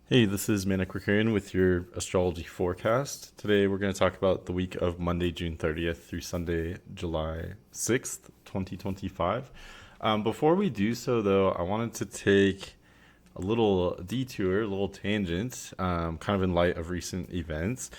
Hey, this is manic.mercurian with your astrology forecast. Today we're going to talk about the week of Monday, June 30th through Sunday, July 6th, 2025. Before we do so, though, I wanted to take a little detour, a little tangent, kind of in light of recent events.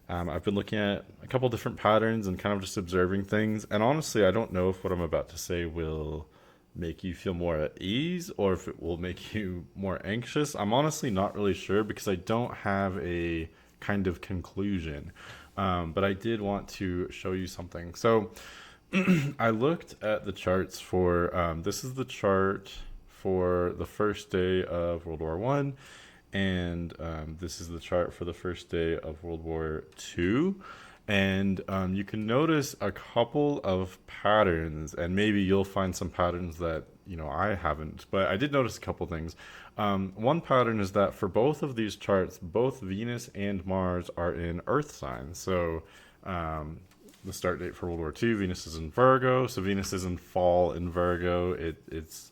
I've been looking at a couple different patterns and kind of just observing things. And honestly, I don't know if what I'm about to say will make you feel more at ease or if it will make you more anxious. I'm honestly not really sure because I don't have a kind of conclusion. But I did want to show you something. So I looked at the charts for this is the chart for the first day of World War One, and this is the chart for the first day of World War Two. And you can notice a couple of patterns, and maybe you'll find some patterns that I haven't. But I did notice a couple things. One pattern is that for both of these charts, both Venus and Mars are in Earth signs. So the start date for World War II, Venus is in Virgo, so Venus is in fall in Virgo. It's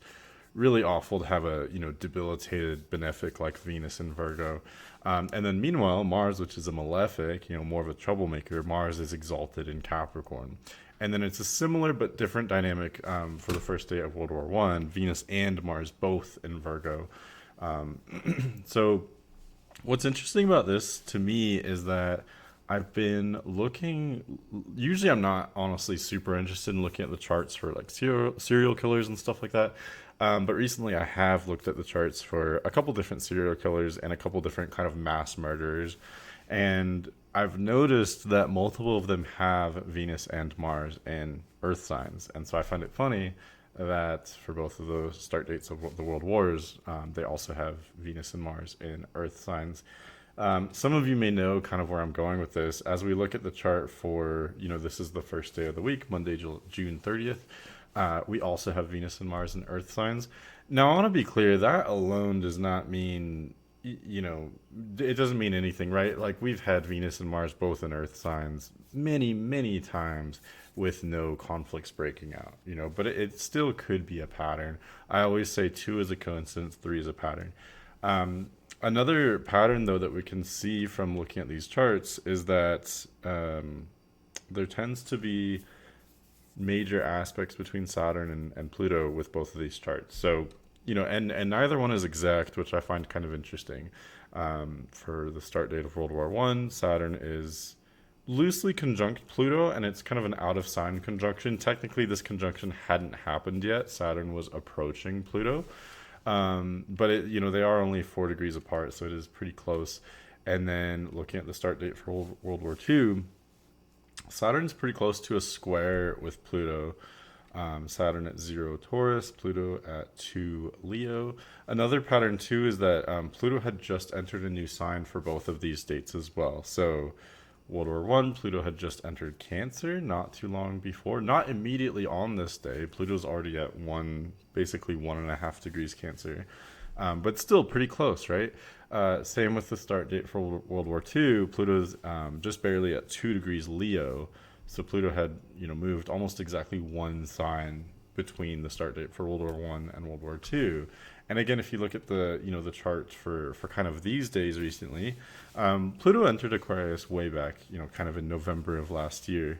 really awful to have a debilitated benefic like Venus in Virgo. And then meanwhile, Mars, which is a malefic, more of a troublemaker, Mars is exalted in Capricorn. And then it's a similar but different dynamic for the first day of World War One. Venus and Mars both in Virgo. So what's interesting about this to me is that I've been looking. Usually, I'm not honestly super interested in looking at the charts for like serial killers and stuff like that. But recently, I have looked at the charts for a couple different serial killers and a couple different kind of mass murderers, and I've noticed that multiple of them have Venus and Mars and Earth signs, and so I find it funny that for both of those start dates of the world wars, they also have Venus and Mars in Earth signs. Some of you may know kind of where I'm going with this. As we look at the chart for, this is the first day of the week, Monday, June 30th. We also have Venus and Mars in Earth signs. Now, I want to be clear that alone does not mean, it doesn't mean anything, right? Like, we've had Venus and Mars both in Earth signs many, many times with no conflicts breaking out, but it still could be a pattern. I always say two is a coincidence, three is a pattern. Another pattern, though, that we can see from looking at these charts is that there tends to be major aspects between Saturn and Pluto with both of these charts. So, and neither one is exact, which I find kind of interesting. For the start date of World War One, Saturn is loosely conjunct Pluto, and it's kind of an out of sign conjunction. Technically, this conjunction hadn't happened yet. Saturn was approaching Pluto. But they are only 4 degrees apart, so it is pretty close. And then looking at the start date for World War II, Saturn's pretty close to a square with Pluto. Saturn at 0 Taurus, Pluto at 2 Leo. Another pattern too is that Pluto had just entered a new sign for both of these dates as well. So World War One, Pluto had just entered Cancer not too long before, not immediately on this day. Pluto's already at basically 1.5 degrees Cancer, but still pretty close, right? Same with the start date for World War Two. Pluto's just barely at 2 degrees Leo, so Pluto had moved almost exactly one sign between the start date for World War One and World War Two. And again, if you look at the chart for kind of these days recently, Pluto entered Aquarius way back, kind of in November of last year.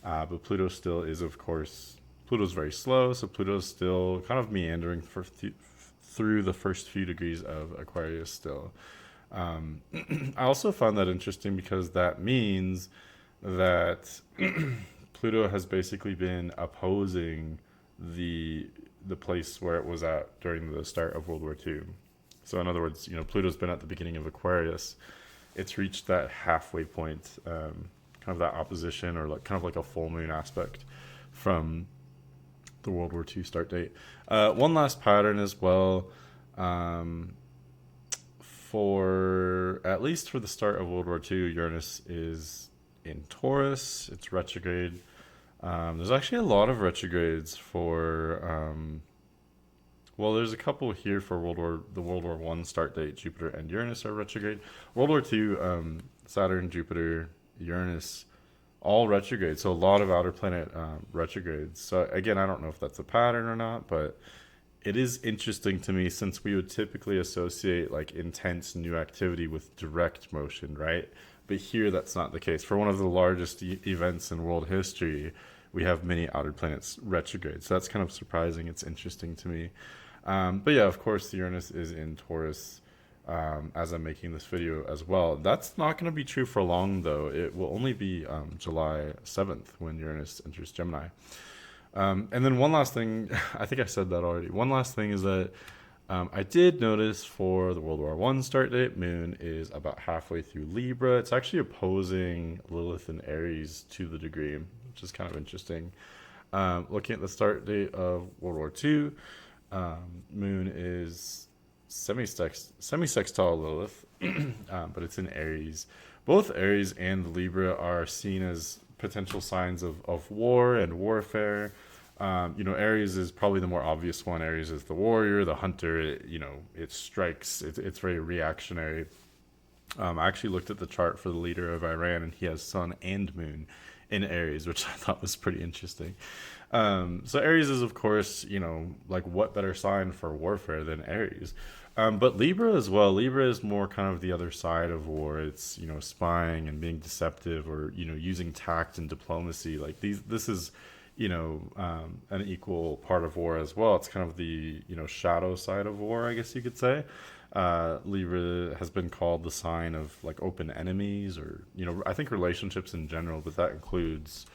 But Pluto still is, of course, Pluto's very slow, so Pluto's still kind of meandering through the first few degrees of Aquarius still. I also found that interesting because that means that Pluto has basically been opposing the place where it was at during the start of World War Two. So in other words, Pluto's been at the beginning of Aquarius. It's reached that halfway point, kind of that opposition or kind of like a full moon aspect from the World War Two start date. One last pattern as well. For at least for the start of World War Two, Uranus is in Taurus. It's retrograde. There's actually a lot of retrogrades for. Well, there's a couple here for the World War One start date. Jupiter and Uranus are retrograde. World War Two, Saturn, Jupiter, Uranus, all retrograde. So a lot of outer planet retrogrades. So again, I don't know if that's a pattern or not, but it is interesting to me since we would typically associate like intense new activity with direct motion, right? But here that's not the case. For one of the largest events in world history, we have many outer planets retrograde. So that's kind of surprising. It's interesting to me. But yeah, of course, Uranus is in Taurus as I'm making this video as well. That's not going to be true for long, though. It will only be July 7th when Uranus enters Gemini. And then one last thing, I think I said that already. One last thing is that I did notice for the World War One start date, Moon is about halfway through Libra. It's actually opposing Lilith and Aries to the degree, which is kind of interesting. Looking at the start date of World War Two, Moon is semi-sextile Lilith, but it's in Aries. Both Aries and Libra are seen as potential signs of war and warfare. Aries is probably the more obvious one. Aries is the warrior, the hunter. It strikes. It's very reactionary. I actually looked at the chart for the leader of Iran, and he has Sun and Moon in Aries, which I thought was pretty interesting. So Aries is, of course, like what better sign for warfare than Aries? But Libra as well. Libra is more kind of the other side of war. It's, spying and being deceptive, or, using tact and diplomacy. Like this is, an equal part of war as well. It's kind of the, shadow side of war, I guess you could say. Libra has been called the sign of like open enemies, or, I think relationships in general, but that includes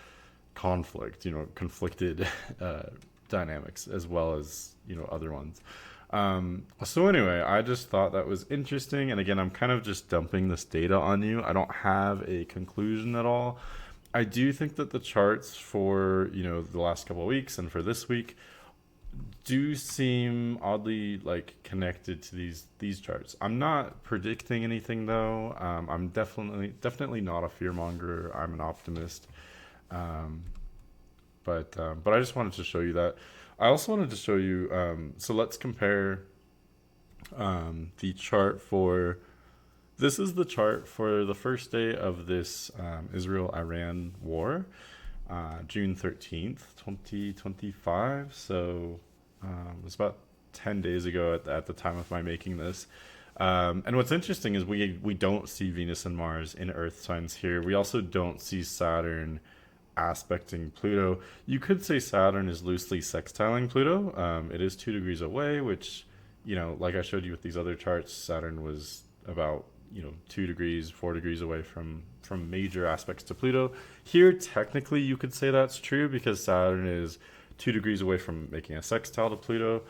conflict, conflicted dynamics as well as, other ones. So anyway, I just thought that was interesting. And again, I'm kind of just dumping this data on you. I don't have a conclusion at all. I do think that the charts for, the last couple of weeks and for this week do seem oddly like connected to these charts. I'm not predicting anything though. I'm definitely not a fearmonger. I'm an optimist. But I just wanted to show you that. I also wanted to show you, so let's compare the chart for, this is the chart for the first day of this Israel-Iran war, June 13th, 2025. So it was about 10 days ago at the time of my making this. And what's interesting is we don't see Venus and Mars in Earth signs here. We also don't see Saturn aspecting Pluto. You could say Saturn is loosely sextiling Pluto. It is 2 degrees away, which, like I showed you with these other charts, Saturn was about, 2 degrees, 4 degrees away from major aspects to Pluto. Here, technically, you could say that's true because Saturn is 2 degrees away from making a sextile to Pluto.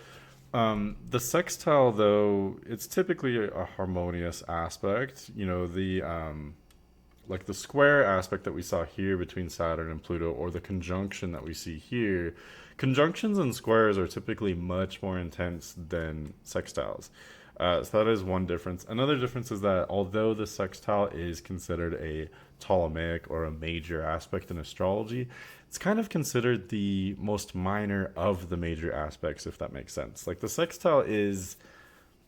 The sextile, though, it's typically a harmonious aspect. Like the square aspect that we saw here between Saturn and Pluto, or the conjunction that we see here. Conjunctions and squares are typically much more intense than sextiles. So that is one difference. Another difference is that although the sextile is considered a Ptolemaic or a major aspect in astrology, it's kind of considered the most minor of the major aspects, if that makes sense. Like the sextile is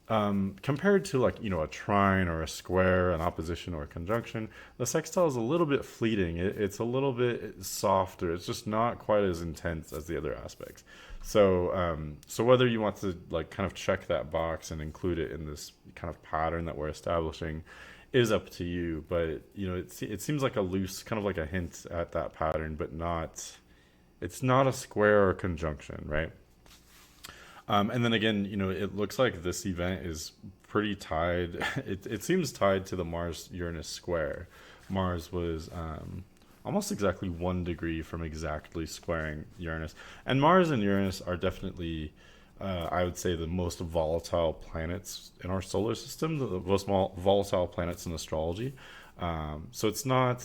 compared to like, a trine or a square, an opposition or a conjunction, the sextile is a little bit fleeting. It's a little bit softer. It's just not quite as intense as the other aspects. So whether you want to like kind of check that box and include it in this kind of pattern that we're establishing is up to you. But, it seems like a loose, kind of like a hint at that pattern, but it's not a square or a conjunction, right? And then again, it looks like this event is pretty tied. It seems tied to the Mars-Uranus square. Mars was almost exactly 1 degree from exactly squaring Uranus. And Mars and Uranus are definitely, I would say, the most volatile planets in our solar system, the most volatile planets in astrology. So it's not,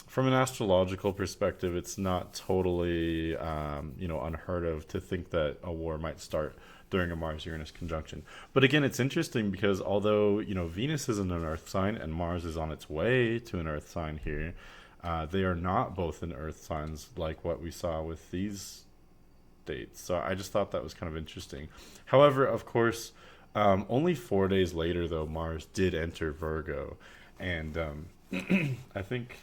from an astrological perspective, it's not totally, unheard of to think that a war might start during a Mars-Uranus conjunction. But again, it's interesting because although, Venus is in an Earth sign and Mars is on its way to an Earth sign here, they are not both in Earth signs like what we saw with these dates. So I just thought that was kind of interesting. However, of course, only 4 days later, though, Mars did enter Virgo. And I think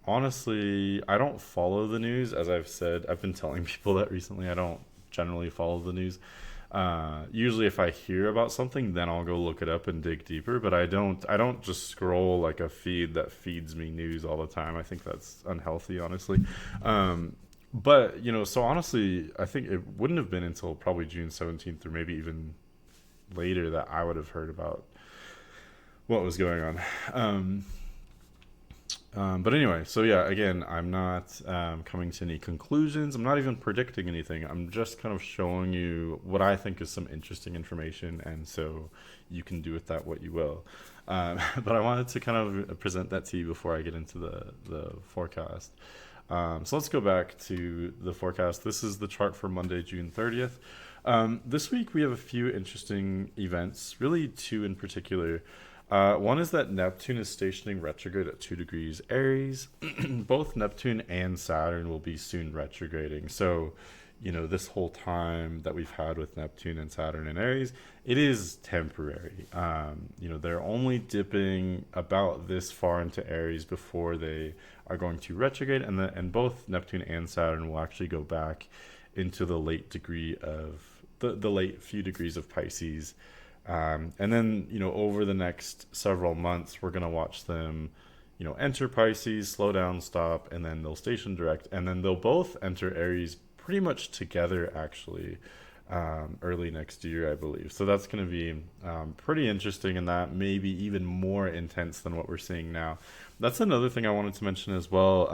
Honestly, I don't follow the news. As I've said, I've been telling people that recently. I don't generally follow the news. Usually, if I hear about something, then I'll go look it up and dig deeper. But I don't. I don't just scroll like a feed that feeds me news all the time. I think that's unhealthy, honestly. But so honestly, I think it wouldn't have been until probably June 17th, or maybe even later, that I would have heard about what was going on. Um, but anyway, so yeah, again, I'm not coming to any conclusions. I'm not even predicting anything. I'm just kind of showing you what I think is some interesting information, and so you can do with that what you will. But I wanted to kind of present that to you before I get into the forecast. So let's go back to the forecast. This is the chart for Monday, June 30th. This week we have a few interesting events, really two in particular. One is that Neptune is stationing retrograde at 2 degrees Aries. Both Neptune and Saturn will be soon retrograding. So, this whole time that we've had with Neptune and Saturn and Aries, it is temporary. They're only dipping about this far into Aries before they are going to retrograde, and both Neptune and Saturn will actually go back into the late degree of the late few degrees of Pisces. And then, over the next several months, we're going to watch them, enter Pisces, slow down, stop, and then they'll station direct. And then they'll both enter Aries pretty much together, actually, early next year, I believe. So that's going to be pretty interesting, and that maybe even more intense than what we're seeing now. That's another thing I wanted to mention as well.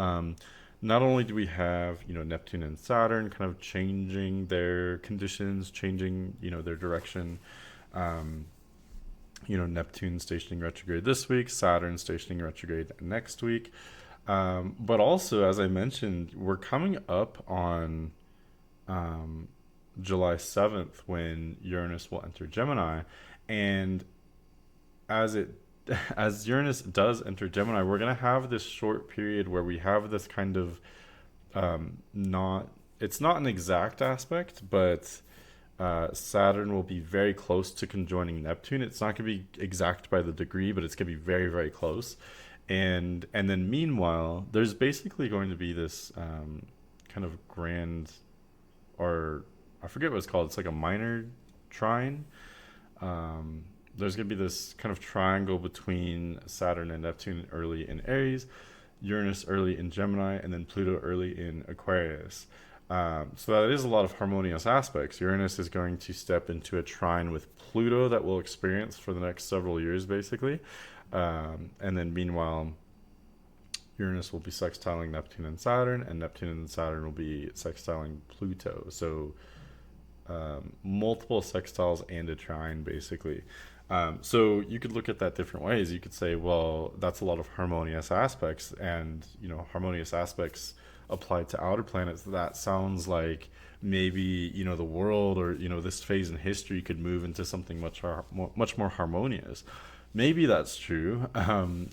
Not only do we have, Neptune and Saturn kind of changing their conditions, changing, their direction. Um, Neptune stationing retrograde this week, Saturn stationing retrograde next week. But also, as I mentioned, we're coming up on um, July 7th when Uranus will enter Gemini. And as it as Uranus does enter Gemini, we're going to have this short period where we have this kind of not it's not an exact aspect, but Saturn will be very close to conjoining Neptune. It's not going to be exact by the degree, but it's going to be very, very close. And then meanwhile, there's basically going to be this kind of grand, or I forget what it's called. It's like a minor trine. There's going to be this kind of triangle between Saturn and Neptune early in Aries, Uranus early in Gemini, and then Pluto early in Aquarius. So that is a lot of harmonious aspects. Uranus is going to step into a trine with Pluto that we'll experience for the next several years, basically. And then meanwhile, Uranus will be sextiling Neptune and Neptune and Saturn will be sextiling Pluto. So multiple sextiles and a trine, basically. So you could look at that different ways. You could say, well, that's a lot of harmonious aspects, and harmonious aspects applied to outer planets. That sounds like maybe the world, or this phase in history could move into something much more harmonious. Maybe that's true.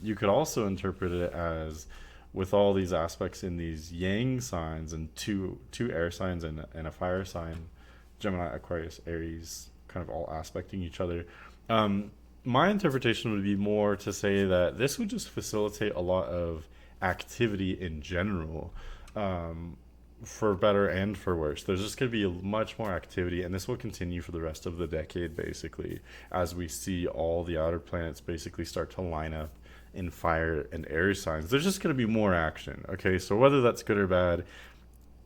You could also interpret it as, with all these aspects in these yang signs and two air signs and a fire sign, Gemini, Aquarius, Aries, kind of all aspecting each other. My interpretation would be more to say that this would just facilitate a lot of activity in general, for better and for worse. There's just going to be much more activity, and this will continue for the rest of the decade, basically, as we see all the outer planets basically start to line up in fire and air signs. There's just going to be more action. Okay, so whether that's good or bad,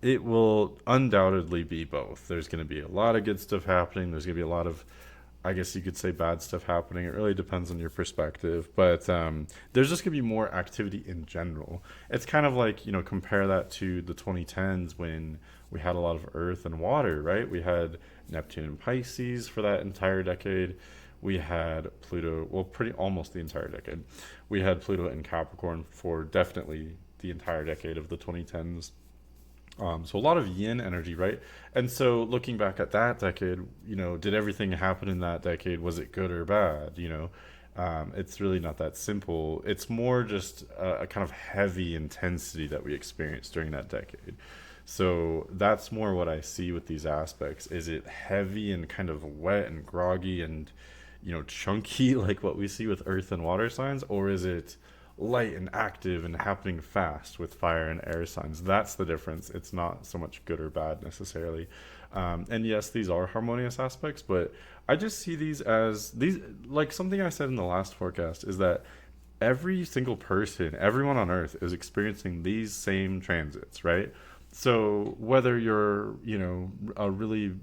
it will undoubtedly be both. There's going to be a lot of good stuff happening. There's going to be a lot of, I guess you could say, bad stuff happening. It really depends on your perspective. But there's just going to be more activity in general. It's kind of like, compare that to the 2010s when we had a lot of earth and water, right? We had Neptune and Pisces for that entire decade. We had Pluto, well, pretty almost the entire decade. We had Pluto in Capricorn for definitely the entire decade of the 2010s. So a lot of yin energy, right? And so looking back at that decade, did everything happen in that decade? Was it good or bad? It's really not that simple. It's more just a kind of heavy intensity that we experienced during that decade. So that's more what I see with these aspects. Is it heavy and kind of wet and groggy and chunky like what we see with earth and water signs, or is it light and active and happening fast with fire and air signs. That's the difference. It's not so much good or bad necessarily. And yes, these are harmonious aspects, but I just see these like something I said in the last forecast is that every single person, everyone on earth is experiencing these same transits, right? So whether you're, a really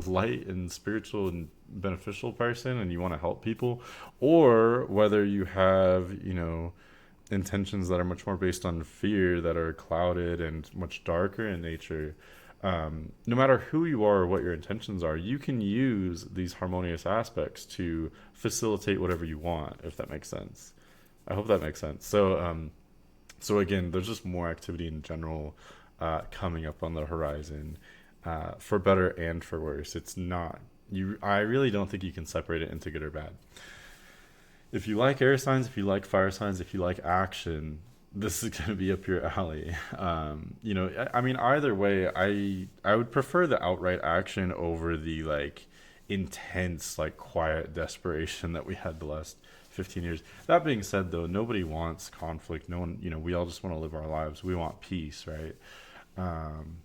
light and spiritual and beneficial person and you want to help people, or whether you have, intentions that are much more based on fear, that are clouded and much darker in nature, no matter who you are or what your intentions are, you can use these harmonious aspects to facilitate whatever you want, if that makes sense. I hope that makes sense. So again, there's just more activity in general coming up on the horizon, for better and for worse. It's not you. I really don't think you can separate it into good or bad. If you like air signs, if you like fire signs, if you like action, this is going to be up your alley. I mean, either way, I would prefer the outright action over the like intense, like quiet desperation that we had the last 15 years. That being said, though, nobody wants conflict. No one, we all just want to live our lives. We want peace, right? Um,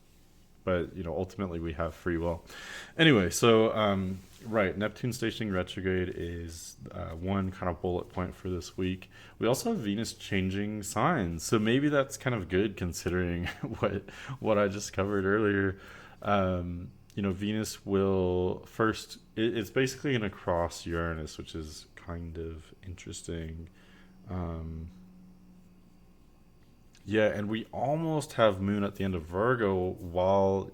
but ultimately we have free will. Anyway, so right, Neptune stationing retrograde is one kind of bullet point for this week. We also have Venus changing signs, so maybe that's kind of good considering what I just covered earlier. Venus will first. It's basically going to cross Uranus, which is kind of interesting. Um, yeah, and we almost have Moon at the end of Virgo, while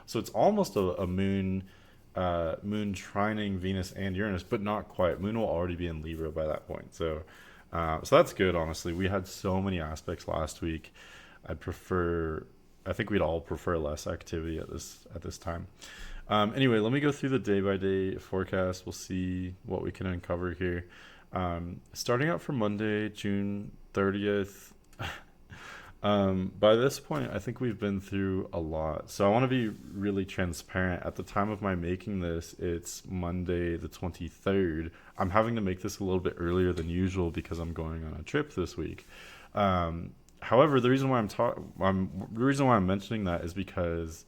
so it's almost a Moon, Moon trining Venus and Uranus, but not quite. Moon will already be in Libra by that point, so that's good. Honestly, we had so many aspects last week. I'd prefer. I think we'd all prefer less activity at this time. Anyway, let me go through the day by day forecast. We'll see what we can uncover here. Starting out for Monday, June 30th. By this point, I think we've been through a lot. So I want to be really transparent. At the time of my making this, it's Monday the 23rd. I'm having to make this a little bit earlier than usual because I'm going on a trip this week. However, the reason why I'm mentioning that is because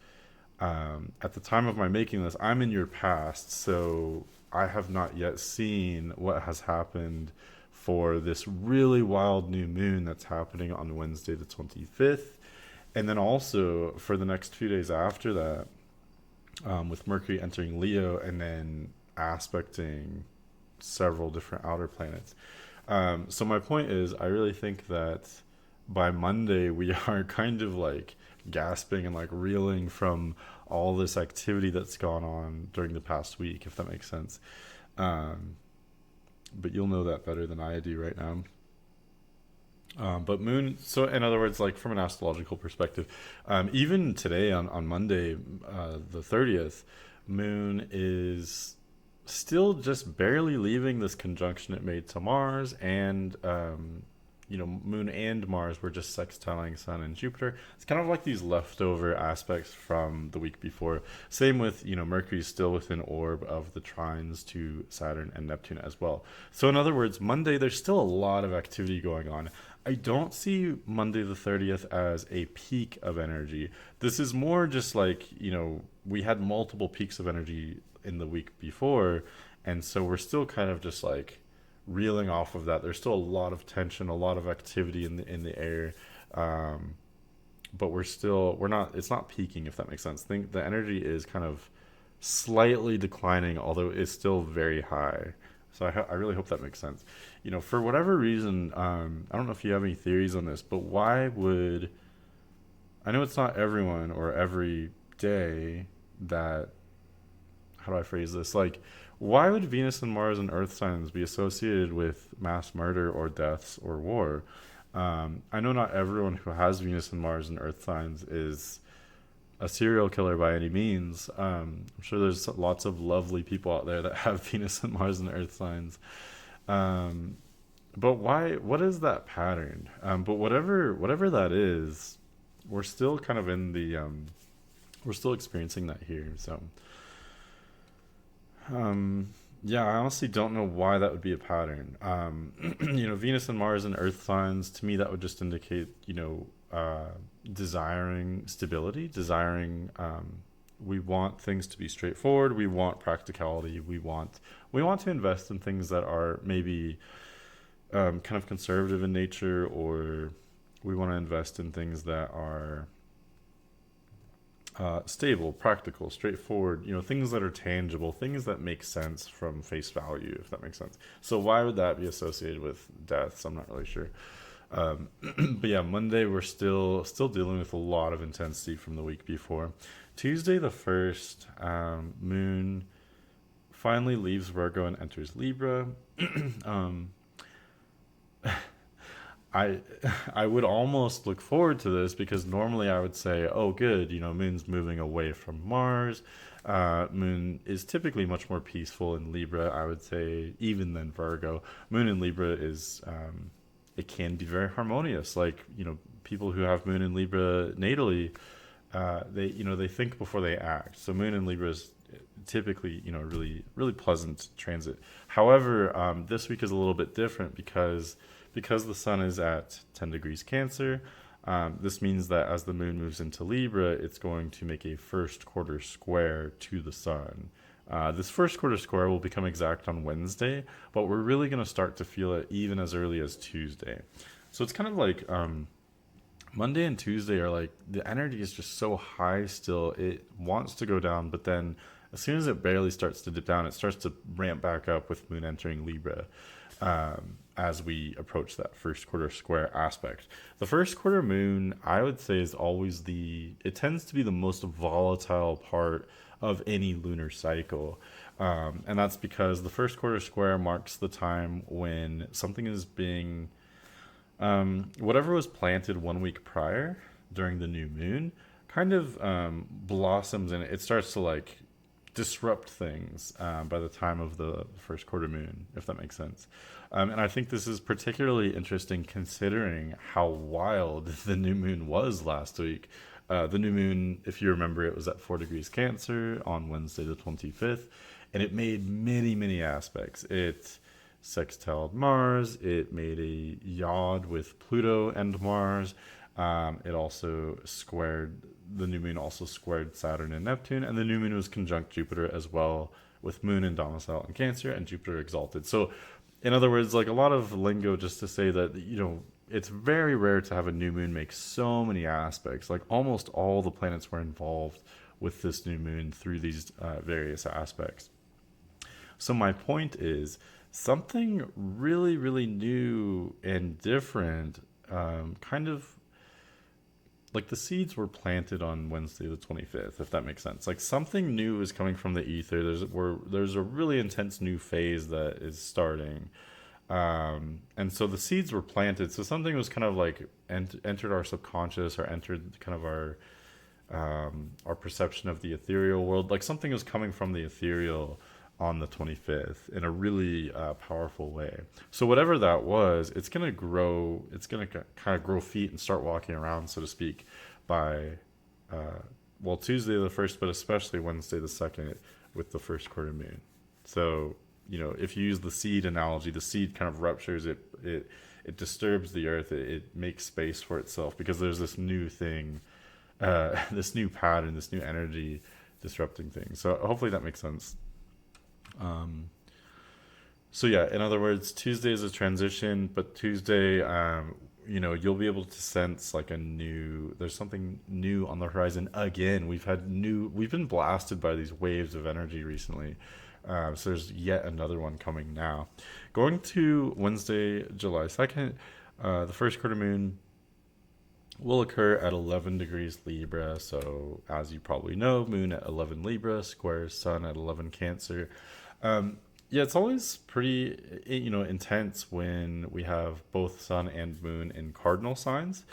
at the time of my making this, I'm in your past, so I have not yet seen what has happened for this really wild new moon that's happening on Wednesday the 25th. And then also for the next few days after that, with Mercury entering Leo and then aspecting several different outer planets. So my point is, I really think that by Monday, we are kind of like gasping and like reeling from all this activity that's gone on during the past week, if that makes sense. Um, but you'll know that better than I do right now. But Moon, so in other words, like from an astrological perspective, even today on Monday, the 30th, Moon is still just barely leaving this conjunction it made to Mars, and Moon and Mars were just sextiling Sun and Jupiter. It's kind of like these leftover aspects from the week before. Same with, Mercury's still within orb of the trines to Saturn and Neptune as well. So in other words, Monday, there's still a lot of activity going on. I don't see Monday the 30th as a peak of energy. This is more just like, we had multiple peaks of energy in the week before, and so we're still kind of just like reeling off of that. There's still a lot of tension, a lot of activity in the air, but we're not. It's not peaking, if that makes sense. Think the energy is kind of slightly declining, although it's still very high. So I really hope that makes sense. For whatever reason, I don't know if you have any theories on this, but why would I know it's not everyone or every day that, how do I phrase this? Like, why would Venus and Mars and Earth signs be associated with mass murder or deaths or war? I know not everyone who has Venus and Mars and Earth signs is a serial killer by any means. I'm sure there's lots of lovely people out there that have Venus and Mars and Earth signs. Um, but why? What is that pattern? But whatever that is, we're still kind of in the we're still experiencing that here. So, um, Yeah, I honestly don't know why that would be a pattern. Venus and Mars and Earth signs, to me, that would just indicate, desiring stability, desiring, we want things to be straightforward. We want practicality. We want to invest in things that are maybe kind of conservative in nature, or we want to invest in things that are stable, practical, straightforward, things that are tangible, things that make sense from face value, if that makes sense. So why would that be associated with deaths? I'm not really sure. But yeah, Monday we're still dealing with a lot of intensity from the week before. Tuesday the first, Moon finally leaves Virgo and enters Libra. um, I I would almost look forward to this because normally I would say, oh, good, Moon's moving away from Mars. Moon is typically much more peaceful in Libra, I would say, even than Virgo. Moon in Libra is, it can be very harmonious. Like, people who have Moon in Libra natally, they think before they act. So Moon in Libra is typically, really, really pleasant transit. However, this week is a little bit different because the sun is at 10 degrees Cancer. This means that as the moon moves into Libra, it's going to make a first quarter square to the sun. This first quarter square will become exact on Wednesday, but we're really going to start to feel it even as early as Tuesday. So it's kind of like, Monday and Tuesday are like, the energy is just so high still. It wants to go down, but then as soon as it barely starts to dip down, it starts to ramp back up with moon entering Libra, as we approach that first quarter square aspect. The first quarter moon, I would say, is always it tends to be the most volatile part of any lunar cycle. And that's because the first quarter square marks the time when something is being, whatever was planted 1 week prior during the new moon kind of blossoms, and it starts to like disrupt things by the time of the first quarter moon, if that makes sense. And I think this is particularly interesting considering how wild the new moon was last week. The new moon, if you remember, it was at 4 degrees Cancer on Wednesday the 25th, and it made many, many aspects. It sextiled Mars, it made a yod with Pluto and Mars. It also squared, the new moon also squared Saturn and Neptune, and the new moon was conjunct Jupiter as well, with Moon in domicile in Cancer and Jupiter exalted. So, in other words, like a lot of lingo just to say that, it's very rare to have a new moon make so many aspects. Like almost all the planets were involved with this new moon through these various aspects. So, my point is something really, really new and different, kind of like the seeds were planted on Wednesday the 25th, if that makes sense. Like something new is coming from the ether. There's a really intense new phase that is starting. And so the seeds were planted. So something was kind of like entered our subconscious, or entered kind of our perception of the ethereal world. Like something was coming from the ethereal on the 25th in a really powerful way. So whatever that was, it's going to grow, it's going to kind of grow feet and start walking around, so to speak, by, Tuesday the 1st, but especially Wednesday the 2nd with the first quarter moon. So, if you use the seed analogy, the seed kind of ruptures, it disturbs the earth, it makes space for itself because there's this new thing, this new pattern, this new energy disrupting things. So hopefully that makes sense. Um, so yeah, in other words, Tuesday is a transition, but Tuesday, you'll be able to sense like there's something new on the horizon again. We've been blasted by these waves of energy recently. So there's yet another one coming now. Going to Wednesday, July 2nd, the first quarter moon will occur at 11 degrees Libra. So as you probably know, moon at 11 Libra squares sun at 11 Cancer. Yeah, it's always pretty, intense when we have both sun and moon in cardinal signs,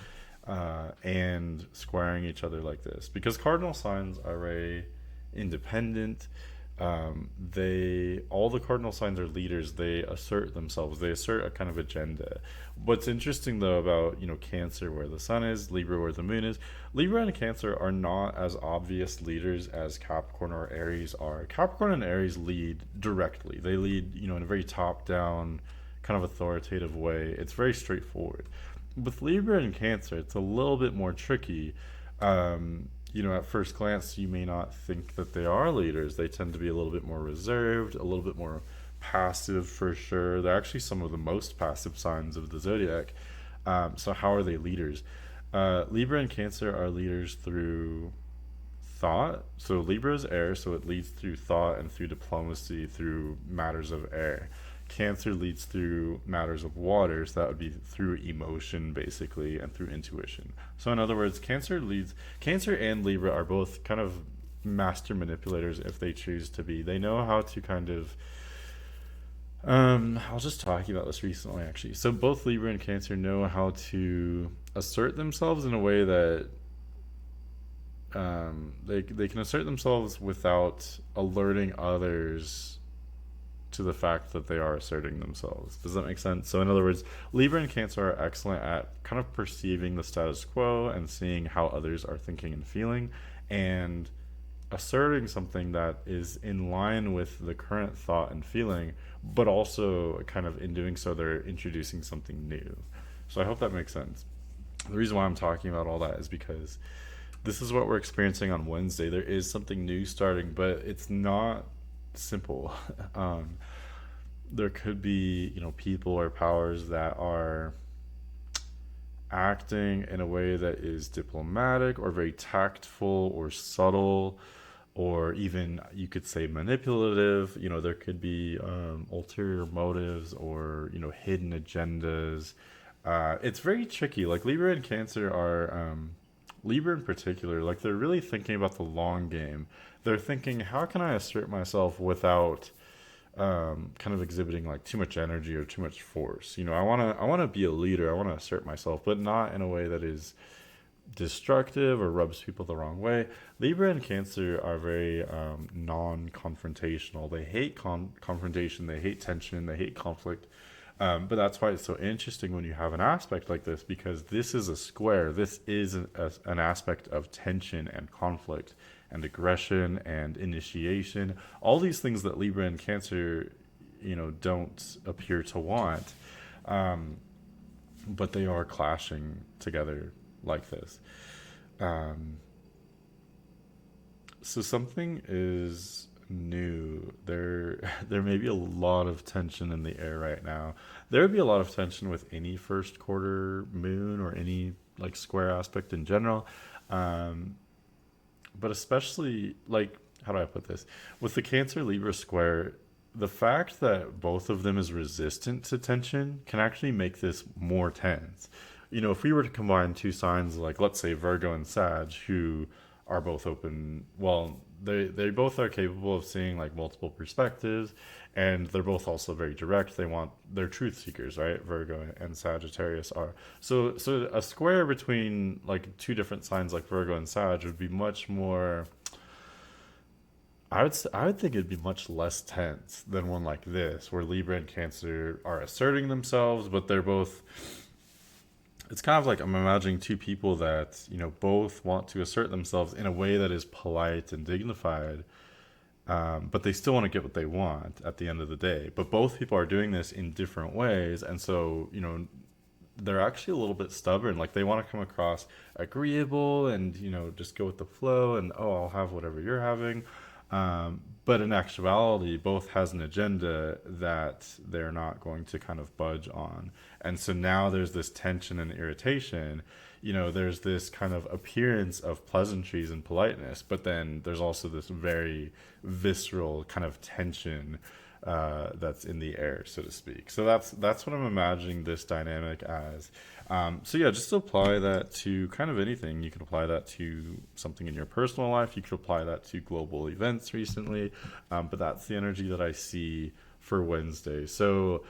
and squaring each other like this, because cardinal signs are very independent. They all the cardinal signs are leaders. They assert themselves. They assert a kind of agenda. What's interesting though about Cancer, where the sun is, Libra, where the moon is, Libra and Cancer are not as obvious leaders as Capricorn or Aries are. Capricorn and Aries lead directly. They lead in a very top down, kind of authoritative way. It's very straightforward. With Libra and Cancer, it's a little bit more tricky. At first glance, you may not think that they are leaders. They tend to be a little bit more reserved, a little bit more passive for sure. They're actually some of the most passive signs of the zodiac. So, how are they leaders? Libra and Cancer are leaders through thought. So, Libra is air, so it leads through thought and through diplomacy, through matters of air. Cancer leads through matters of water, so that would be through emotion basically and through intuition. So in other words, Cancer and Libra are both kind of master manipulators if they choose to be. They know how to kind of I was just talking about this recently actually. So both Libra and Cancer know how to assert themselves in a way that they can assert themselves without alerting others to the fact that they are asserting themselves. Does that make sense? So, in other words, Libra and Cancer are excellent at kind of perceiving the status quo and seeing how others are thinking and feeling and asserting something that is in line with the current thought and feeling, but also kind of in doing so, they're introducing something new. So, I hope that makes sense. The reason why I'm talking about all that is because this is what we're experiencing on Wednesday. There is something new starting, but it's not simple. um, there could be, people or powers that are acting in a way that is diplomatic or very tactful or subtle or even you could say manipulative. There could be ulterior motives or, hidden agendas. It's very tricky. Like Libra and Cancer are, Libra in particular, like they're really thinking about the long game. They're thinking, how can I assert myself without kind of exhibiting like too much energy or too much force? I want to be a leader. I want to assert myself, but not in a way that is destructive or rubs people the wrong way. Libra and Cancer are very non-confrontational. They hate confrontation. They hate tension. They hate conflict. But that's why it's so interesting when you have an aspect like this, because this is a square. This is an aspect of tension and conflict and aggression and initiation. All these things that Libra and Cancer, don't appear to want, but they are clashing together like this. Um, so something is new. There may be a lot of tension in the air right now. There would be a lot of tension with any first quarter moon or any like square aspect in general. Um, but especially like, how do I put this? With the Cancer Libra square, the fact that both of them is resistant to tension can actually make this more tense. If we were to combine two signs like let's say Virgo and Sag, who are both open, well, they both are capable of seeing like multiple perspectives, and they're both also very direct. They're truth seekers, right? Virgo and Sagittarius are. So a square between like two different signs like Virgo and Sag would be much more. I would think it'd be much less tense than one like this, where Libra and Cancer are asserting themselves, but they're both. It's kind of like I'm imagining two people that both want to assert themselves in a way that is polite and dignified, but they still want to get what they want at the end of the day. But both people are doing this in different ways, and so they're actually a little bit stubborn. Like they want to come across agreeable and just go with the flow, and oh, I'll have whatever you're having. But in actuality, both has an agenda that they're not going to kind of budge on. And so now there's this tension and irritation. There's this kind of appearance of pleasantries and politeness, but then there's also this very visceral kind of tension that's in the air, so to speak. So that's what I'm imagining this dynamic as. So yeah, just apply that to kind of anything. You can apply that to something in your personal life. You could apply that to global events recently. But that's the energy that I see for Wednesday. So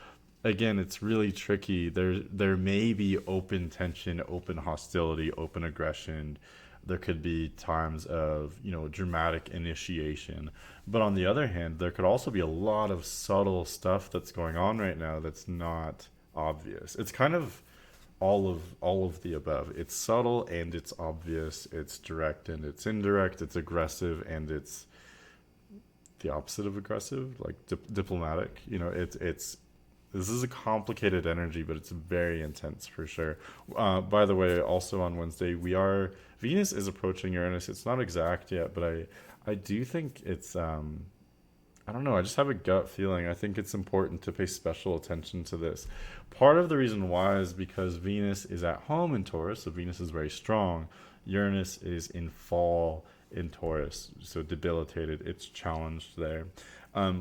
again, it's really tricky. There may be open tension, open hostility, open aggression. There could be times of, dramatic initiation. But on the other hand, there could also be a lot of subtle stuff that's going on right now that's not obvious. It's kind of all of the above. It's subtle and it's obvious. It's direct and it's indirect. It's aggressive and it's the opposite of aggressive, like diplomatic. It's this is a complicated energy, but it's very intense for sure. By the way, also on Wednesday, Venus is approaching Uranus. It's not exact yet, but I do think it's I don't know. I just have a gut feeling. I think it's important to pay special attention to this. Part of the reason why is because Venus is at home in Taurus, so Venus is very strong. Uranus is in fall in Taurus, so debilitated. It's challenged there.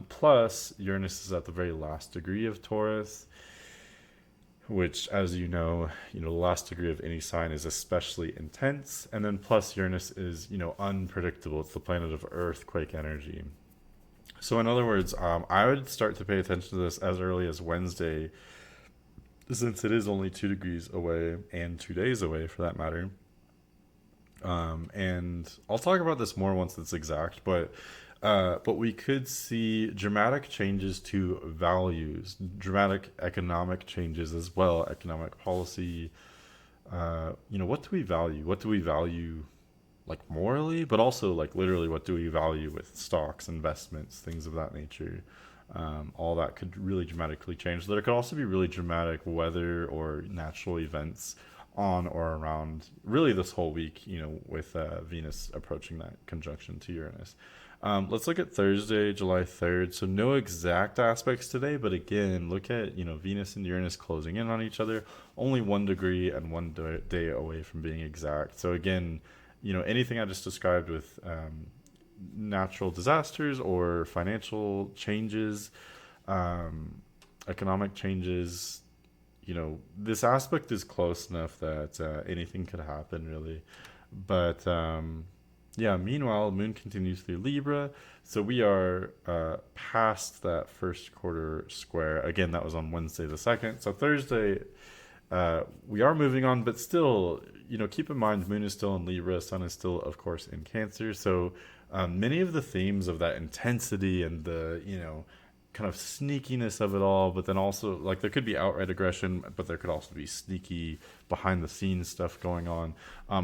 Plus, Uranus is at the very last degree of Taurus, which, as the last degree of any sign is especially intense. And then plus, Uranus is, unpredictable. It's the planet of earthquake energy. So, in other words, I would start to pay attention to this as early as Wednesday, since it is only 2 degrees away and 2 days away, for that matter. And I'll talk about this more once it's exact, but we could see dramatic changes to values, dramatic economic changes as well, economic policy. What do we value? What do we value, like morally, but also like literally, what do we value with stocks, investments, things of that nature? All that could really dramatically change. There could also be really dramatic weather or natural events on or around really this whole week, with Venus approaching that conjunction to Uranus. Let's look at Thursday, July 3rd. So no exact aspects today, but again, look at, Venus and Uranus closing in on each other, only 1 degree and 1 day away from being exact. So again, anything I just described with natural disasters or financial changes, economic changes, this aspect is close enough that anything could happen, really. But yeah, meanwhile, Moon continues through Libra. So we are past that first quarter square. Again, that was on Wednesday the 2nd. So Thursday, we are moving on, but still, keep in mind, Moon is still in Libra. Sun is still, of course, in Cancer. So many of the themes of that intensity and the, kind of sneakiness of it all, but then also like there could be outright aggression, but there could also be sneaky behind the scenes stuff going on.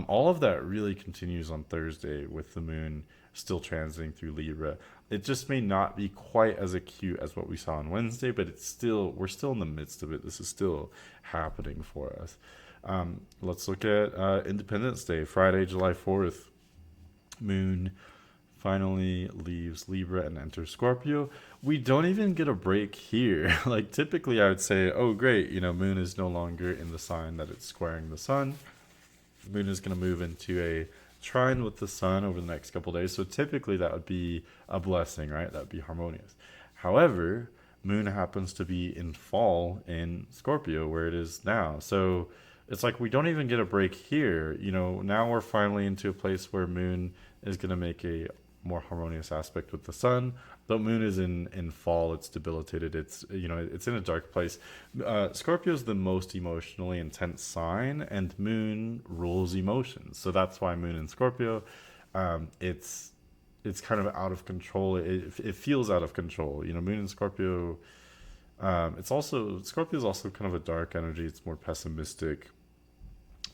All of that really continues on Thursday with the moon still transiting through Libra. It just may not be quite as acute as what we saw on Wednesday, but we're still in the midst of it. This is still happening for us. Let's look at Independence Day, Friday, July 4th. Moon finally leaves Libra and enters Scorpio. We don't even get a break here. Like typically I would say, oh great, Moon is no longer in the sign that it's squaring the sun. Moon is going to move into a trine with the sun over the next couple days. So typically that would be a blessing, right? That would be harmonious. However, Moon happens to be in fall in Scorpio where it is now. So it's like we don't even get a break here. Now we're finally into a place where Moon is going to make a more harmonious aspect with the sun. Though Moon is in fall, it's debilitated. It's it's in a dark place. Scorpio is the most emotionally intense sign, and Moon rules emotions. So that's why Moon in Scorpio, it's kind of out of control. It feels out of control. Moon in Scorpio. Scorpio is also kind of a dark energy. It's more pessimistic.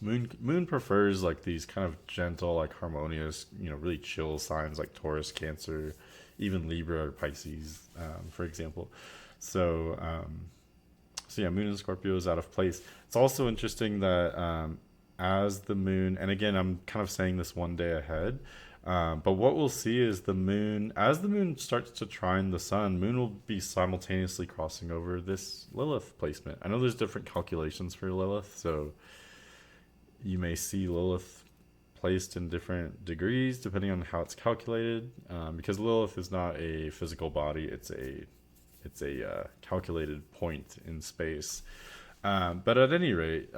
Moon prefers like these kind of gentle, like harmonious, really chill signs like Taurus, Cancer, even Libra or Pisces, for example. So, yeah, Moon in Scorpio is out of place. It's also interesting that as the Moon, and again, I'm kind of saying this 1 day ahead, but what we'll see is as the Moon starts to trine the Sun, Moon will be simultaneously crossing over this Lilith placement. I know there's different calculations for Lilith, so you may see Lilith placed in different degrees depending on how it's calculated, because Lilith is not a physical body; it's a calculated point in space. But at any rate,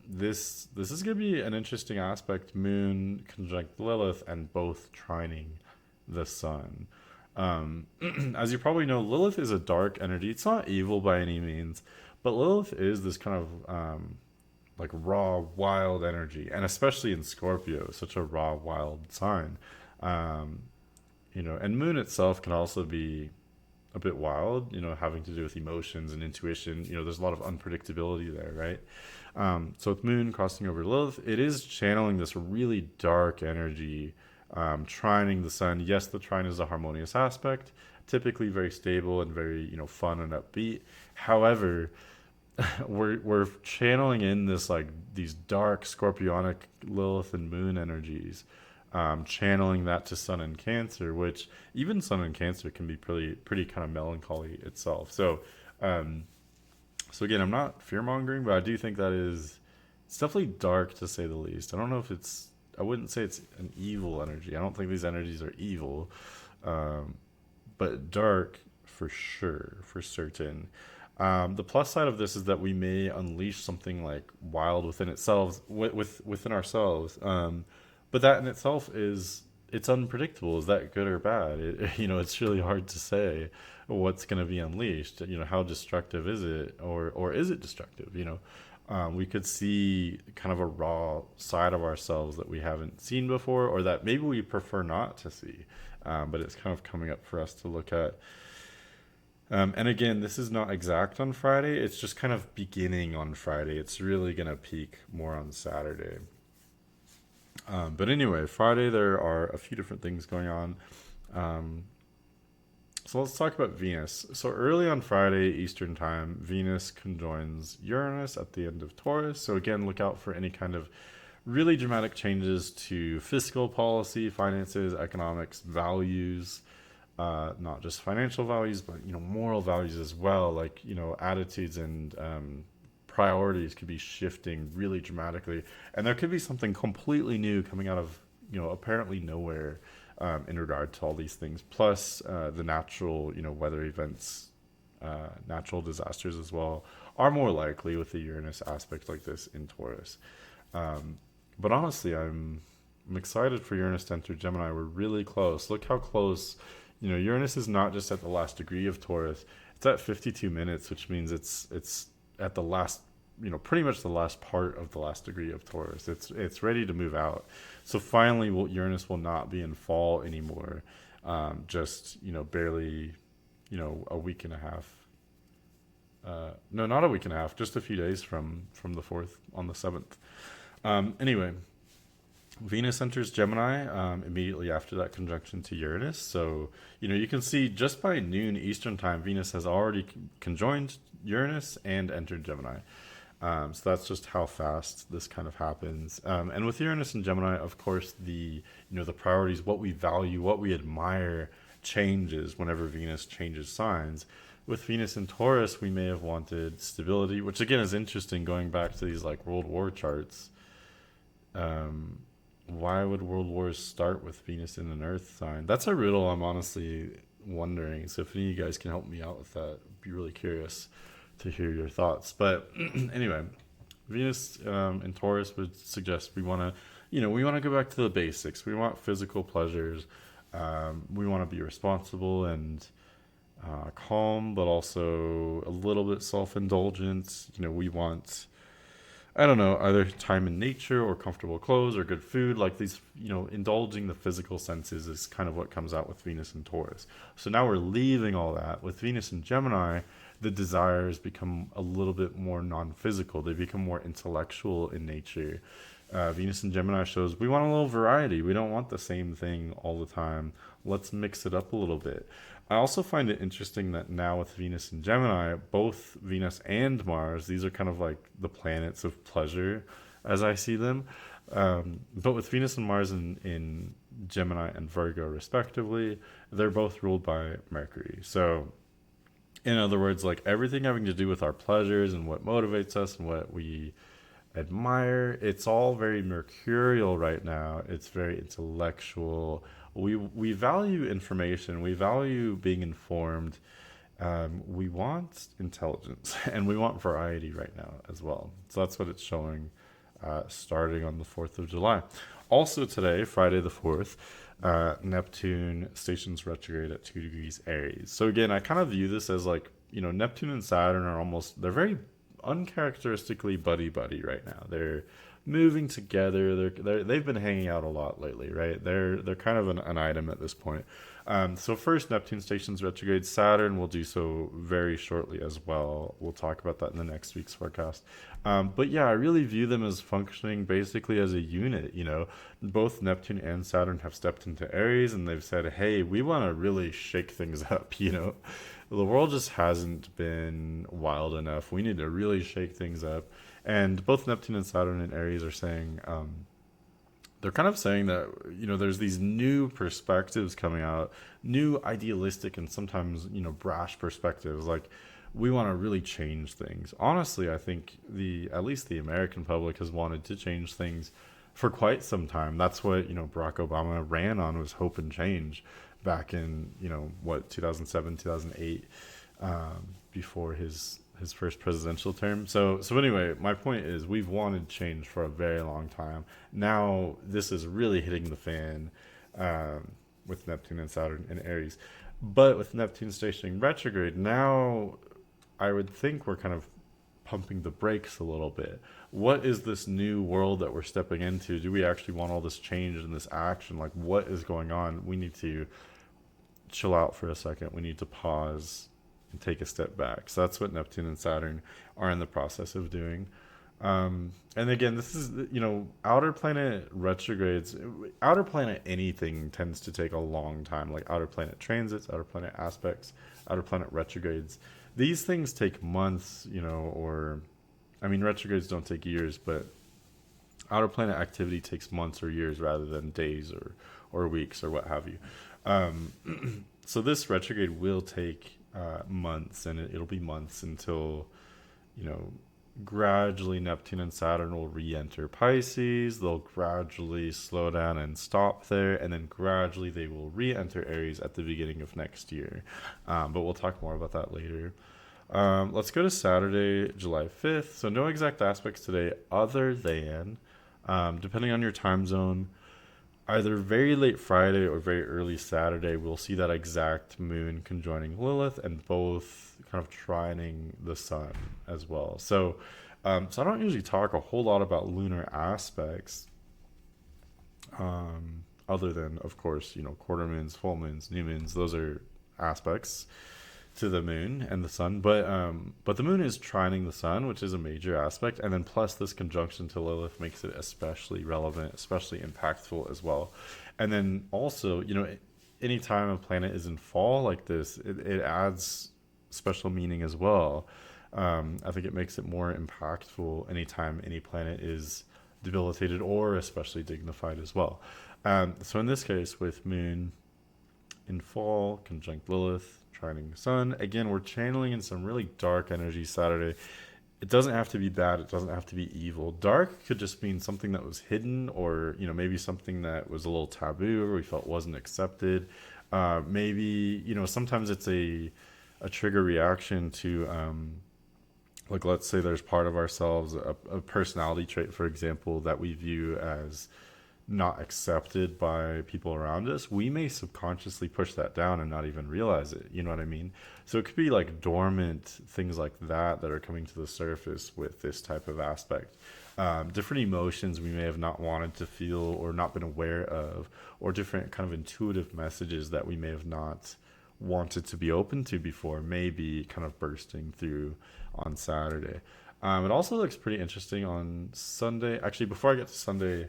this is going to be an interesting aspect: Moon conjunct Lilith and both trining the Sun. As you probably know, Lilith is a dark energy. It's not evil by any means, but Lilith is this kind of like raw, wild energy, and especially in Scorpio, such a raw, wild sign. Um, and Moon itself can also be a bit wild, having to do with emotions and intuition. There's a lot of unpredictability there, right? So with Moon crossing over Lilith, it is channeling this really dark energy, trining the Sun. Yes, the trine is a harmonious aspect, typically very stable and very fun and upbeat. However, we're channeling in this like these dark scorpionic Lilith and Moon energies, channeling that to Sun and Cancer, which even Sun and Cancer can be pretty kind of melancholy itself. Um, so again, I'm not fear mongering, but I do think that it's definitely dark to say the least. I don't know if it's I wouldn't say it's an evil energy. I don't think these energies are evil, um, but dark for sure, for certain. The plus side of this is that we may unleash something like wild within itself, within ourselves. But that in itself it's unpredictable. Is that good or bad? It's really hard to say what's going to be unleashed. How destructive is it, or is it destructive? We could see kind of a raw side of ourselves that we haven't seen before, or that maybe we prefer not to see. But it's kind of coming up for us to look at. And again, this is not exact on Friday. It's just kind of beginning on Friday. It's really going to peak more on Saturday. But anyway, Friday, there are a few different things going on. Um, so let's talk about Venus. So early on Friday, Eastern Time, Venus conjoins Uranus at the end of Taurus. So again, look out for any kind of really dramatic changes to fiscal policy, finances, economics, values, not just financial values, but moral values as well. Like attitudes and priorities could be shifting really dramatically, and there could be something completely new coming out of apparently nowhere, in regard to all these things. Plus, the natural weather events, natural disasters as well, are more likely with the Uranus aspect like this in Taurus. But honestly, I'm excited for Uranus to enter Gemini. We're really close. Look how close. Uranus is not just at the last degree of Taurus. It's at 52 minutes, which means it's at the last, pretty much the last part of the last degree of Taurus. It's ready to move out. So finally, Uranus will not be in fall anymore. Just barely, a week and a half. No, not a week and a half. Just a few days from the 4th on the 7th. Anyway, Venus enters Gemini immediately after that conjunction to Uranus. So, you can see just by noon Eastern time, Venus has already conjoined Uranus and entered Gemini. So that's just how fast this kind of happens. And with Uranus and Gemini, of course, the priorities, what we value, what we admire changes whenever Venus changes signs. With Venus in Taurus, we may have wanted stability, which again is interesting going back to these like World War charts. Why would world wars start with Venus in an Earth sign? That's a riddle I'm honestly wondering. So if any of you guys can help me out with that, I'd be really curious to hear your thoughts. But anyway, Venus in Taurus would suggest we want to go back to the basics. We want physical pleasures. We want to be responsible and calm, but also a little bit self-indulgent. We want, I don't know, either time in nature or comfortable clothes or good food. Like these, indulging the physical senses is kind of what comes out with Venus and Taurus. So now we're leaving all that. With Venus and Gemini, the desires become a little bit more non-physical. They become more intellectual in nature. Venus and Gemini shows we want a little variety. We don't want the same thing all the time. Let's mix it up a little bit. I also find it interesting that now with Venus and Gemini, both Venus and Mars, these are kind of like the planets of pleasure as I see them. But with Venus and Mars in Gemini and Virgo respectively, they're both ruled by Mercury. So in other words, like everything having to do with our pleasures and what motivates us and what we admire, it's all very mercurial right now. It's very intellectual. We value information. We value being informed. We want intelligence and we want variety right now as well. So that's what it's showing, starting on the 4th of July. Also today, Friday the 4th, Neptune stations retrograde at 2 degrees Aries. So again, I kind of view this as like, Neptune and Saturn are they're very uncharacteristically buddy right now. They're moving together. They've been hanging out a lot lately, right? They're kind of an item at this point. So first, Neptune stations retrograde. Saturn will do so very shortly as well. We'll talk about that in the next week's forecast. But yeah, I really view them as functioning basically as a unit. You know, both Neptune and Saturn have stepped into Aries, and they've said, "Hey, we want to really shake things up." You know, the world just hasn't been wild enough. We need to really shake things up. And both Neptune and Saturn in Aries are saying, they're kind of saying that, you know, there's these new perspectives coming out, new idealistic and sometimes, you know, brash perspectives. Like, we want to really change things. Honestly, I think at least the American public has wanted to change things for quite some time. That's what, you know, Barack Obama ran on, was hope and change back in, you know, 2007, 2008, before his first presidential term. So anyway, my point is, we've wanted change for a very long time. Now this is really hitting the fan, with Neptune and Saturn in Aries. But with Neptune stationing retrograde, now I would think we're kind of pumping the brakes a little bit. What is this new world that we're stepping into? Do we actually want all this change and this action? Like, what is going on? We need to chill out for a second. We need to pause and take a step back. So that's what Neptune and Saturn are in the process of doing. And again, this is, you know, outer planet retrogrades, outer planet anything tends to take a long time, like outer planet transits, outer planet aspects, outer planet retrogrades. These things take months, you know, or, I mean, retrogrades don't take years, but outer planet activity takes months or years rather than days or weeks or what have you. So this retrograde will take months, and it'll be months until, you know, gradually Neptune and Saturn will re-enter Pisces. They'll gradually slow down and stop there, and then gradually they will re-enter Aries at the beginning of next year. But we'll talk more about that later. Let's go to Saturday, July 5th. So no exact aspects today, other than, depending on your time zone, either very late Friday or very early Saturday, we'll see that exact moon conjoining Lilith, and both kind of trining the sun as well. So I don't usually talk a whole lot about lunar aspects, other than, of course, you know, quarter moons, full moons, new moons. Those are aspects to the moon and the sun, but the moon is trining the sun, which is a major aspect, and then plus this conjunction to Lilith makes it especially relevant, especially impactful as well. And then also, you know, anytime a planet is in fall like this, it adds special meaning as well. I think it makes it more impactful anytime any planet is debilitated or especially dignified as well. So in this case, with moon in fall, conjunct Lilith, trining sun, again, we're channeling in some really dark energy Saturday. It doesn't have to be bad. It doesn't have to be evil. Dark could just mean something that was hidden, or, you know, maybe something that was a little taboo or we felt wasn't accepted. Maybe, you know, sometimes it's a trigger reaction to, like, let's say there's part of ourselves, a personality trait, for example, that we view as not accepted by people around us. We may subconsciously push that down and not even realize it. You know what I mean? So it could be like dormant things like that are coming to the surface with this type of aspect. Different emotions we may have not wanted to feel or not been aware of, or different kind of intuitive messages that we may have not wanted to be open to before, may be kind of bursting through on Saturday. It also looks pretty interesting on Sunday. Actually, before I get to Sunday,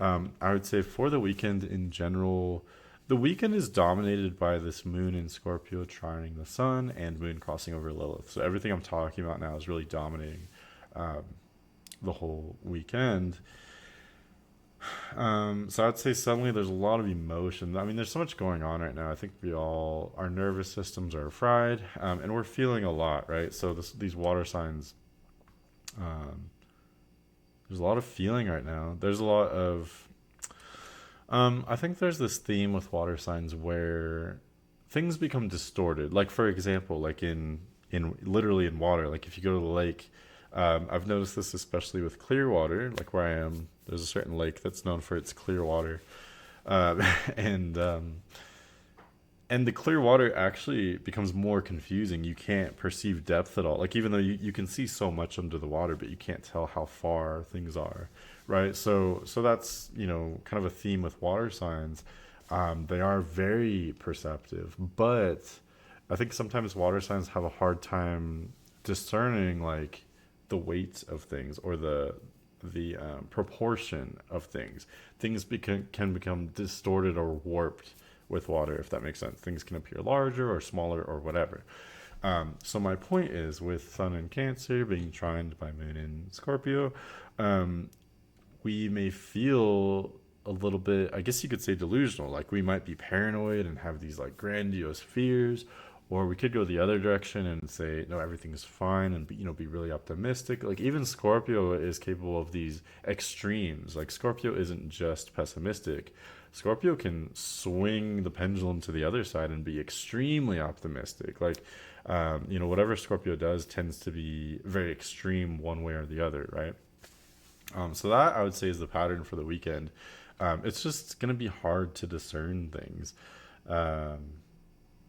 I would say for the weekend in general, the weekend is dominated by this moon in Scorpio trining the sun and moon crossing over Lilith. So everything I'm talking about now is really dominating the whole weekend. So I'd say suddenly there's a lot of emotion. I mean, there's so much going on right now. I think our nervous systems are fried, and we're feeling a lot, right? So these water signs, there's a lot of feeling right now. There's a lot of, I think there's this theme with water signs where things become distorted. Like, for example, like in literally in water, like if you go to the lake, I've noticed this especially with clear water, like where I am. There's a certain lake that's known for its clear water, and And the clear water actually becomes more confusing. You can't perceive depth at all. Like, even though you can see so much under the water, but you can't tell how far things are, right? So that's, kind of a theme with water signs. They are very perceptive, but I think sometimes water signs have a hard time discerning, like, the weight of things, or the proportion of things. Things can become distorted or warped with water, if that makes sense. Things can appear larger or smaller or whatever. So my point is, with Sun in Cancer being trined by Moon in Scorpio, um, we may feel a little bit, I guess you could say, delusional. Like, we might be paranoid and have these, like, grandiose fears, or we could go the other direction and say, no, everything's fine, and be really optimistic. Like, even Scorpio is capable of these extremes. Like, Scorpio isn't just pessimistic. Scorpio can swing the pendulum to the other side and be extremely optimistic. Like, whatever Scorpio does tends to be very extreme one way or the other, right? So that, I would say, is the pattern for the weekend. It's just going to be hard to discern things, um,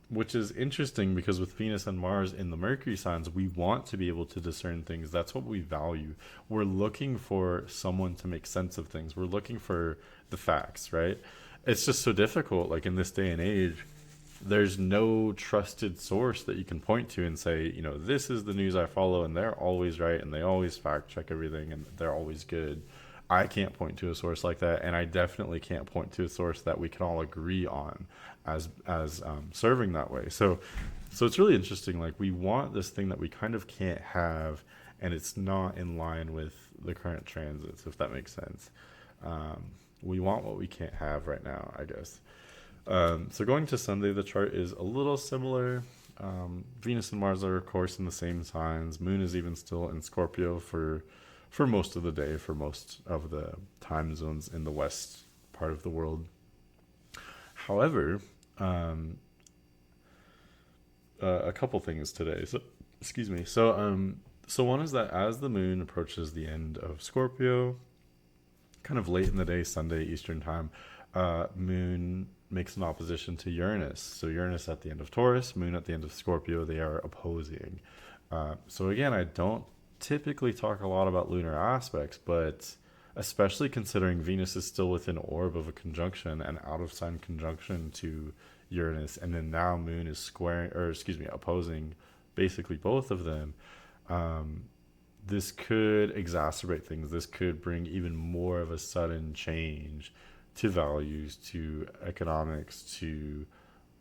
which is interesting, because with Venus and Mars in the Mercury signs, we want to be able to discern things. That's what we value. We're looking for someone to make sense of things. We're looking for the facts, right? It's just so difficult. Like, in this day and age, there's no trusted source that you can point to and say, this is the news I follow, and they're always right, and they always fact check everything, and they're always good. I can't point to a source like that, and I definitely can't point to a source that we can all agree on as serving that way. So it's really interesting. Like, we want this thing that we kind of can't have, and it's not in line with the current transits, if that makes sense. Um, we want what we can't have right now, I guess. So going to Sunday, the chart is a little similar. Venus and Mars are, of course, in the same signs. Moon is even still in Scorpio for most of the day, for most of the time zones in the west part of the world. However, um, a couple things today. So, excuse me. So one is that as the moon approaches the end of Scorpio, kind of late in the day, Sunday Eastern time, Moon makes an opposition to Uranus. So Uranus at the end of Taurus, Moon at the end of Scorpio, they are opposing. So again, I don't typically talk a lot about lunar aspects, but especially considering Venus is still within orb of a conjunction, and out of sign conjunction to Uranus, and then now Moon is squaring, or excuse me, opposing basically both of them. Um, this could exacerbate things. This could bring even more of a sudden change to values, to economics, to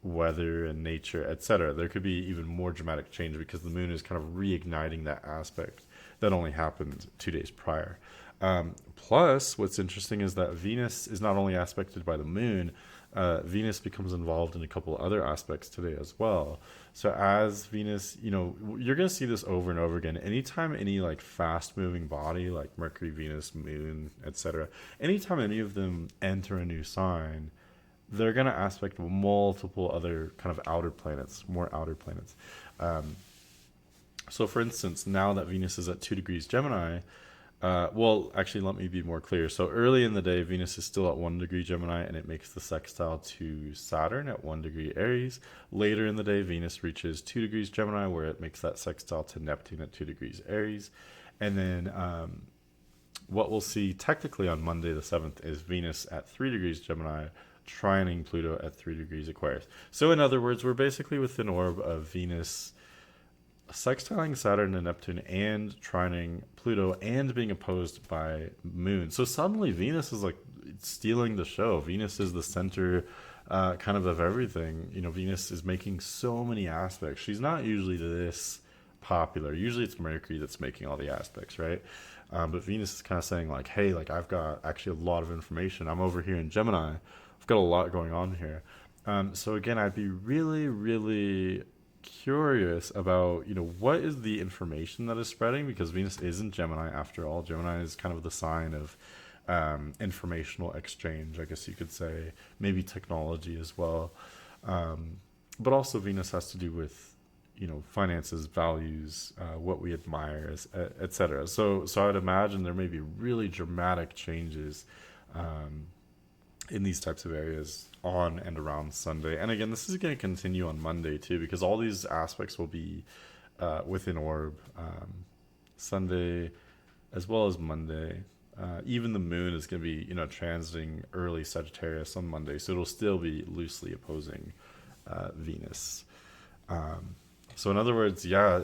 weather and nature, etc. There could be even more dramatic change, because the moon is kind of reigniting that aspect that only happened 2 days prior. Plus, what's interesting is that Venus is not only aspected by the moon, Venus becomes involved in a couple other aspects today as well. So as Venus, you're going to see this over and over again. Anytime any, like, fast moving body like Mercury, Venus, Moon, etc., anytime any of them enter a new sign, they're going to aspect multiple other kind of outer planets, more outer planets. Um, so for instance, now that Venus is at 2 degrees Gemini, well, actually, let me be more clear. So early in the day, Venus is still at 1 degree Gemini, and it makes the sextile to Saturn at 1 degree Aries. Later in the day, Venus reaches 2 degrees Gemini, where it makes that sextile to Neptune at 2 degrees Aries. And then what we'll see technically on Monday the 7th is Venus at 3 degrees Gemini, trining Pluto at 3 degrees Aquarius. So in other words, we're basically within orb of Venus sextiling Saturn and Neptune, and trining Pluto, and being opposed by Moon. So suddenly Venus is, like, stealing the show. Venus is the center, kind of everything. Venus is making so many aspects. She's not usually this popular. Usually it's Mercury that's making all the aspects, right? But Venus is kind of saying, like, hey, like, I've got actually a lot of information. I'm over here in Gemini. I've got a lot going on here. So again, I'd be really, really curious about, what is the information that is spreading, because Venus isn't Gemini after all. Gemini is kind of the sign of informational exchange, I guess you could say, maybe technology as well. But also Venus has to do with, finances, values, what we admire, etc. So I would imagine there may be really dramatic changes in these types of areas on and around Sunday. And again, this is going to continue on Monday too, because all these aspects will be within orb Sunday as well as Monday. Even the moon is going to be, transiting early Sagittarius on Monday, so it'll still be loosely opposing Venus. So in other words, yeah,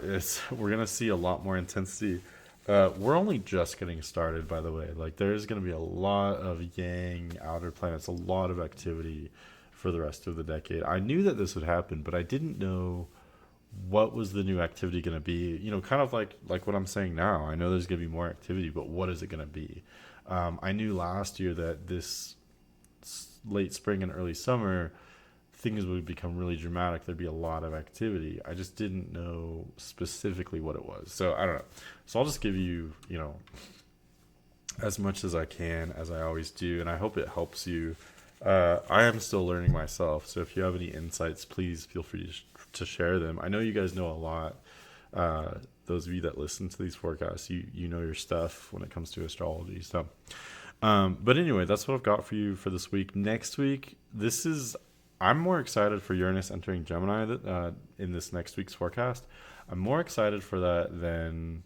we're gonna see a lot more intensity. We're only just getting started, by the way. Like there's gonna be a lot of Yang outer planets, a lot of activity for the rest of the decade. I knew that this would happen, but I didn't know what was the new activity gonna be. Kind of like what I'm saying now. I know there's gonna be more activity, but what is it gonna be? I knew last year that this late spring and early summer things would become really dramatic. There'd be a lot of activity. I just didn't know specifically what it was. So I don't know. So I'll just give you, as much as I can, as I always do, and I hope it helps you. I am still learning myself, so if you have any insights, please feel free to share them. I know you guys know a lot. Those of you that listen to these forecasts, you know your stuff when it comes to astrology. So, but anyway, that's what I've got for you for this week. Next week, I'm more excited for Uranus entering Gemini in this next week's forecast. I'm more excited for that than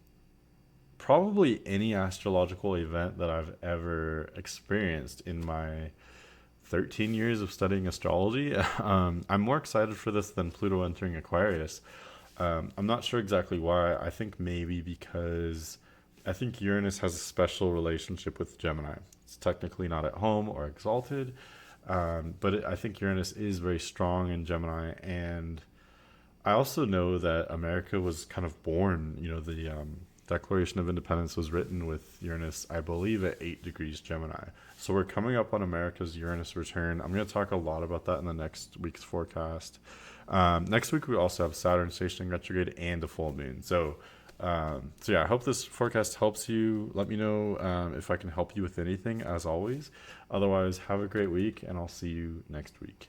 probably any astrological event that I've ever experienced in my 13 years of studying astrology. I'm more excited for this than Pluto entering Aquarius. I'm not sure exactly why. I think maybe because I think Uranus has a special relationship with Gemini. It's technically not at home or exalted, but I think Uranus is very strong in Gemini. And I also know that America was kind of born, the Declaration of Independence was written with Uranus, I believe, at 8 degrees Gemini. So we're coming up on America's Uranus return. I'm going to talk a lot about that in the next week's forecast. Next week, we also have Saturn stationing retrograde and a full moon. So yeah, I hope this forecast helps you. Let me know if I can help you with anything, as always. Otherwise, have a great week, and I'll see you next week.